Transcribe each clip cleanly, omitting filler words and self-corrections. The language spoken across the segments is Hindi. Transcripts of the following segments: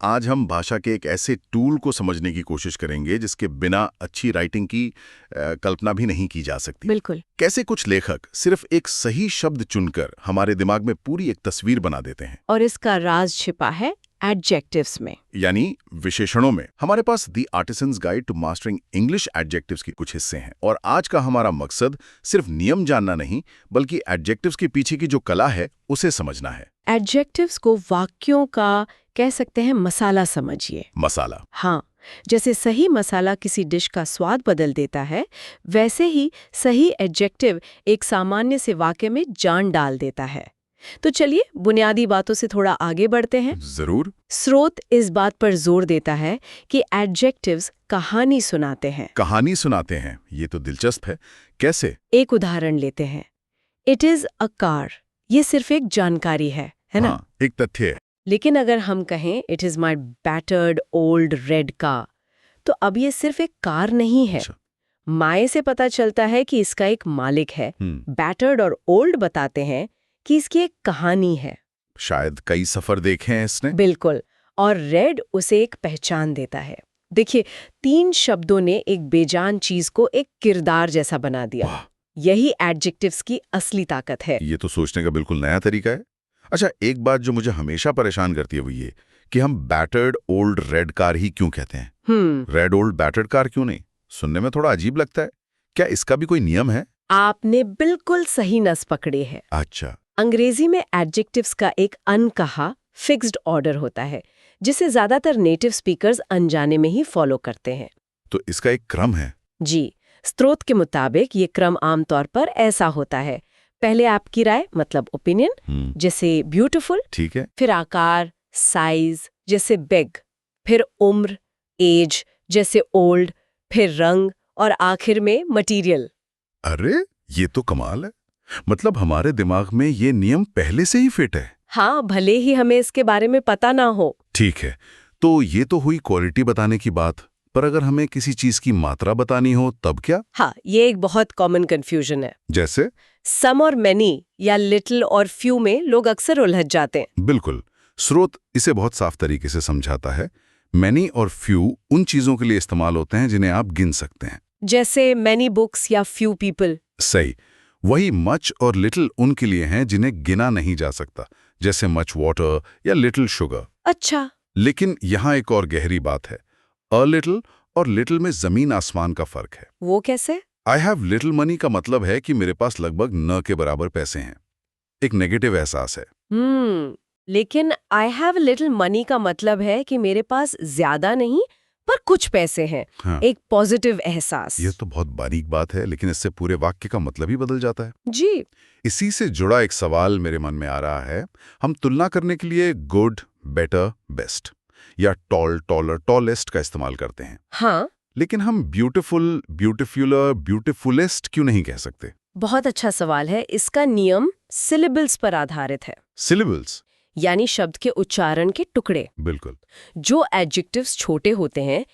आज हम भाषा के एक ऐसे टूल को समझने की कोशिश करेंगे जिसके बिना अच्छी राइटिंग की कल्पना भी नहीं की जा सकती। बिल्कुल। कैसे कुछ लेखक सिर्फ एक सही शब्द चुनकर हमारे दिमाग में पूरी एक तस्वीर बना देते हैं। और इसका राज छिपा है एडजेक्टिव्स में। यानी विशेषणों में। हमारे पास the artisan's guide to mastering English adjectives के कुछ हिस्से हैं और आज का हमारा मकसद सिर्फ नियम जानना नहीं बल्कि एडजेक्टिव्स के पीछे की जो कला है उसे समझना है। एडजेक्टिव्स को वाक्यों का कह सकते हैं मसाला समझिए। मसाला। हाँ, जैसे सही मसाला किसी डिश का स्वाद बदल देता है, वैसे ही सही एडजेक्टिव एक सामान्य से वाक्य में जान डाल देता है। तो चलिए बुनियादी बातों से थोड़ा आगे बढ़ते हैं। जरूर। स्रोत इस बात पर जोर देता है कि एडजेक्टिव्स कहानी सुनाते हैं। कहानी सुनाते हैं, ये तो दिलचस्प है। कैसे? एक उदाहरण लेते हैं। It is a car. ये सिर्फ एक जानकारी है ना? हाँ, एक तथ्य है। लेकिन अगर हम कहें it is my battered old red car, तो अब ये सिर्फ एक कार नहीं है। अच्छा। माए से पता चलता है कि इसका एक मालिक है। बैटर्ड और ओल्ड बताते हैं कि इसकी एक कहानी है। शायद कई सफर देखे हैं इसने। बिल्कुल। और रेड उसे एक पहचान देता है। देखिए, 3 शब्दों ने एक बेजान चीज को एक किरदार जैसा बना दिया। वाह। यही एडजेक्टिव्स की असली ताकत है। ये तो सोचने का बिल्कुल नया तरीका है। अच्छा, एक बात जो मुझे हमेशा परेशान करती है वो ये कि हम बैटर्ड ओल्ड रेड कार ही क्यों कहते हैं। रेड ओल्ड बैटर्ड कार क्यों नहीं? सुनने में थोड़ा अजीब लगता है। क्या इसका भी कोई नियम है? आपने बिल्कुल सही नस पकड़े है। अच्छा। अंग्रेजी में एडजेक्टिव्स का एक अनकहा फिक्स्ड ऑर्डर होता है, जिसे ज्यादातर नेटिव स्पीकर्स अनजाने में ही फॉलो करते हैं। तो इसका एक क्रम है? जी, स्रोत के मुताबिक ये क्रम आमतौर पर ऐसा होता है। पहले आपकी राय मतलब ओपिनियन, जैसे ब्यूटीफुल। ठीक है। फिर आकार, साइज, जैसे बिग। फिर उम्र, एज, जैसे ओल्ड। फिर रंग और आखिर में मटेरियल। अरे, ये तो कमाल है। मतलब हमारे दिमाग में ये नियम पहले से ही फिट है। हाँ, भले ही हमें इसके बारे में पता ना हो। ठीक है, तो ये तो हुई क्वालिटी बताने की बात। पर अगर हमें किसी चीज की मात्रा बतानी हो तब क्या? हाँ, ये एक बहुत कॉमन कंफ्यूजन है। जैसे? सम और मैनी या लिटिल और फ्यू में लोग अक्सर उलझ जाते हैं। बिल्कुल। स्रोत इसे बहुत साफ तरीके से समझाता है। मैनी और फ्यू उन चीजों के लिए इस्तेमाल होते हैं जिन्हें आप गिन सकते हैं, जैसे मैनी बुक्स या फ्यू पीपल। सही। वही मच और लिटिल उनके लिए हैं जिन्हें गिना नहीं जा सकता, जैसे मच वाटर या लिटिल शुगर। अच्छा। लेकिन यहाँ एक और गहरी बात है। अ लिटिल और लिटिल में जमीन आसमान का फर्क है। वो कैसे? आई हैव लिटिल मनी का मतलब है कि मेरे पास लगभग न के बराबर पैसे हैं। एक नेगेटिव एहसास है। लेकिन आई हैव लिटिल मनी का मतलब है कि मेरे पास ज्यादा नहीं पर कुछ पैसे हैं। हाँ। एक पॉजिटिव एहसास। ये तो बहुत बारीक बात है, लेकिन इससे पूरे वाक्य का मतलब ही बदल जाता है। जी। इसी से जुड़ा एक सवाल मेरे मन में आ रहा है। हम तुलना करने के लिए गुड, बेटर, बेस्ट या टॉल, टॉलर, टॉलेस्ट का इस्तेमाल करते हैं। हाँ। लेकिन हम ब्यूटीफुल, ब्यूटीफुलर, ब्यूटीफुलेस्ट क्यों नहीं कह सकते? बहुत अच्छा सवाल है। इसका नियम सिलेबल्स पर आधारित है। सिलेबल्स? यानी शब्द के उच्चारण के टुकड़े। बिल्कुल। जो एडजेक्टिव्स छोटे होते हैं,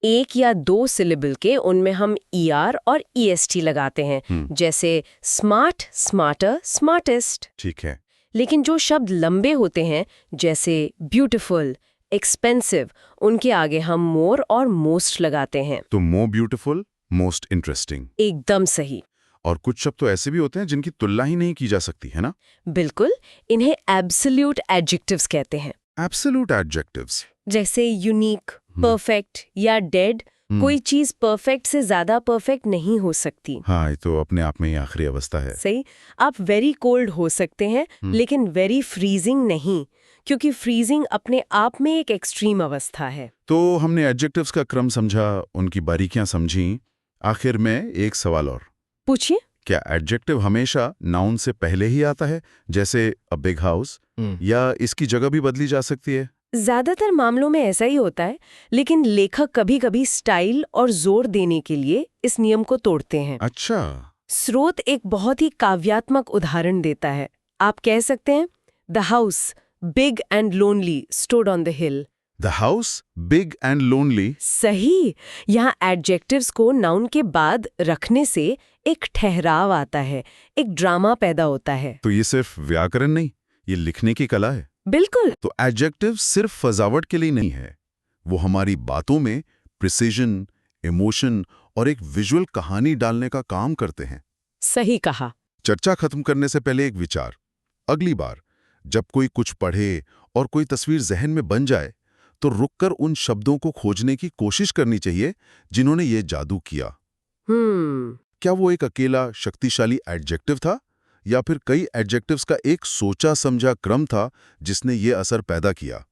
1 या 2 सिलेबल के, उनमें हम ER और EST लगाते हैं। जैसे स्मार्ट, स्मार्टर, स्मार्टेस्ट। ठीक है। लेकिन जो शब्द लंबे होते हैं, जैसे ब्यूटीफुल, एक्सपेंसिव, उनके आगे हम मोर और मोस्ट लगाते हैं। तो मोर ब्यूटीफुल, मोस्ट इंटरेस्टिंग। एकदम सही। और कुछ शब्द तो ऐसे भी होते हैं जिनकी तुलना ही नहीं की जा सकती, है ना? बिल्कुल। इन्हें एब्सोल्यूट एडजेक्टिव्स कहते हैं। Absolute adjectives? जैसे यूनिक, परफेक्ट या डेड। कोई चीज परफेक्ट से ज्यादा परफेक्ट नहीं हो सकती। हाँ, ये तो अपने आप में ही आखिरी अवस्था है। सही। आप वेरी कोल्ड हो सकते हैं, लेकिन वेरी फ्रीजिंग नहीं, क्योंकि फ्रीजिंग अपने आप में एक एक्सट्रीम अवस्था है। तो हमने एडजेक्टिव्स का क्रम समझा, उनकी बारीकियां समझी। आखिर में एक सवाल और। पूछिए। क्या एडजेक्टिव हमेशा नाउन से पहले ही आता है, जैसे अ बिग हाउस, या इसकी जगह भी बदली जा सकती है? ज्यादातर मामलों में ऐसा ही होता है, लेकिन लेखक कभी-कभी स्टाइल और जोर देने के लिए इस नियम को तोड़ते हैं। अच्छा। स्रोत एक बहुत ही काव्यात्मक उदाहरण देता है। आप कह सकते हैं, the house big and lonely stood on the hill. The house big and lonely. सही। यहाँ एडजेक्टिव्स को नाउन के बाद रखने से एक ठहराव आता है, एक ड्रामा पैदा होता है। तो ये सिर्फ व्याकरण नहीं, ये लिखने की कला है। बिल्कुल। तो एडजेक्टिव सिर्फ सजावट के लिए नहीं है, वो हमारी बातों में प्रिसीजन, इमोशन और एक विजुअल कहानी डालने का काम करते हैं। सही कहा। चर्चा खत्म करने से पहले एक विचार, अगली बार जब कोई कुछ पढ़े और कोई तस्वीर जहन में बन जाए तो रुककर उन शब्दों को खोजने की कोशिश करनी चाहिए जिन्होंने ये जादू किया। क्या वो एक अकेला शक्तिशाली एडजेक्टिव था या फिर कई एडजेक्टिव्स का एक सोचा समझा क्रम था जिसने ये असर पैदा किया?